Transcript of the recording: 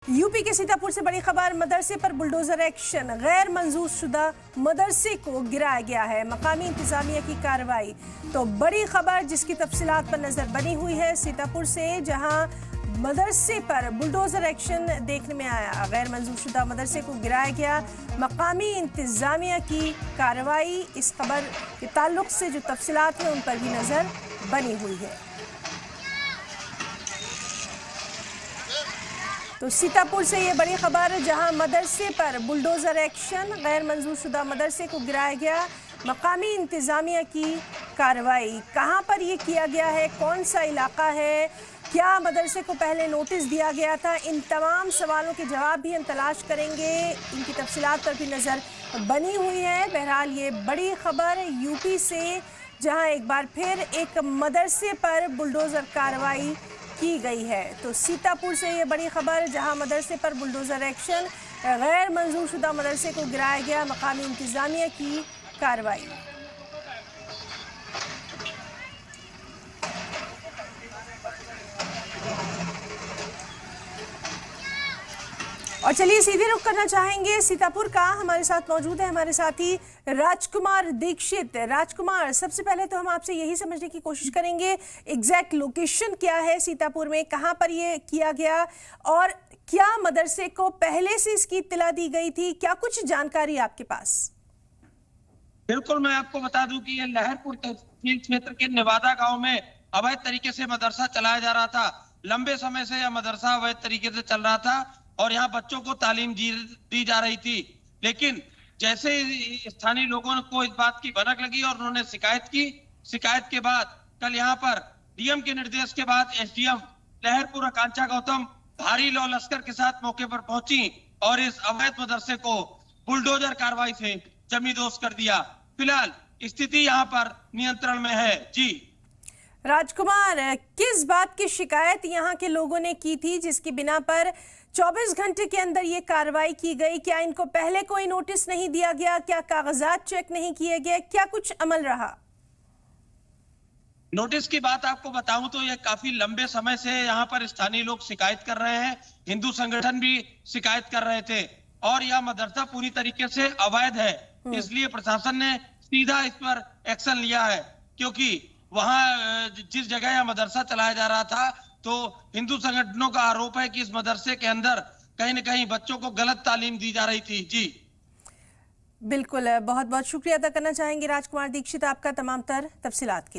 UP के सीतापुर से बड़ी खबर, मदरसे पर बुलडोजर एक्शन, गैर मंजूर शुदा मदरसे को गिराया गया है, मकामी इंतजामिया की कार्रवाई। तो बड़ी खबर जिसकी तफसीलात पर नजर बनी हुई है सीतापुर से, जहां मदरसे पर बुलडोजर एक्शन देखने में आया। गैर मंजूर शुदा मदरसे को गिराया गया, मकामी इंतजामिया की कार्रवाई। इस खबर के ताल्लुक से जो तफसीलात हैं उन पर भी नजर बनी हुई है। तो सीतापुर से ये बड़ी खबर, जहां मदरसे पर बुलडोजर एक्शन, गैर मंजूर शुदा मदरसे को गिराया गया, मकामी इंतजामिया की कार्रवाई। कहां पर ये किया गया है, कौन सा इलाका है, क्या मदरसे को पहले नोटिस दिया गया था, इन तमाम सवालों के जवाब भी हम तलाश करेंगे। इनकी तफसीलात पर भी नज़र बनी हुई है। बहरहाल ये बड़ी खबर यूपी से, जहां एक बार फिर एक मदरसे पर बुलडोजर कार्रवाई की गई है। तो सीतापुर से ये बड़ी खबर, जहां मदरसे पर बुलडोजर एक्शन, गैर मंजूर शुदा मदरसे को गिराया गया, मकामी इंतजामिया की कार्रवाई। और चलिए सीधे रुख करना चाहेंगे सीतापुर का। हमारे साथ मौजूद है हमारे साथी राजकुमार दीक्षित। राजकुमार, सबसे पहले तो हम आपसे यही समझने की कोशिश करेंगे एग्जैक्ट लोकेशन क्या है सीतापुर में, कहां पर ये किया गया और क्या मदरसे को पहले से इसकी इत्तला दी गई थी, क्या कुछ जानकारी आपके पास? बिल्कुल, मैं आपको बता दूं कि ये लहरपुर तहसील क्षेत्र के नेवादा गांव में अवैध तरीके से मदरसा चलाया जा रहा था। लंबे समय से यह मदरसा अवैध तरीके से चल रहा था और यहाँ बच्चों को तालीम दी जा रही थी। लेकिन जैसे स्थानीय लोगों को इस बात की भनक लगी और उन्होंने शिकायत की। शिकायत के बाद कल यहाँ पर डीएम के निर्देश के बाद एसडीएम लहरपुर आकांक्षा गौतम भारी लौ लश्कर के साथ मौके पर पहुंची और इस अवैध मदरसे को बुलडोजर कार्रवाई से जमींदोज कर दिया। फिलहाल स्थिति यहाँ पर नियंत्रण में है। जी राजकुमार, किस बात की शिकायत यहाँ के लोगों ने की थी जिसकी बिना पर 24 घंटे के अंदर ये कार्रवाई की गई? क्या इनको पहले कोई नोटिस नहीं दिया गया, क्या कागजात चेक नहीं किए गए, क्या कुछ अमल रहा? नोटिस की बात आपको बताऊं तो ये काफी लंबे समय से यहाँ पर स्थानीय लोग शिकायत कर रहे हैं, हिंदू संगठन भी शिकायत कर रहे थे और यह मदरसा पूरी तरीके से अवैध है। इसलिए प्रशासन ने सीधा इस पर एक्शन लिया है, क्योंकि वहां जिस जगह यह मदरसा चलाया जा रहा था तो हिंदू संगठनों का आरोप है कि इस मदरसे के अंदर कहीं न कहीं बच्चों को गलत तालीम दी जा रही थी। जी बिल्कुल, बहुत बहुत शुक्रिया अदा करना चाहेंगे राजकुमार दीक्षित आपका तमाम तर तफसीलात के लिए।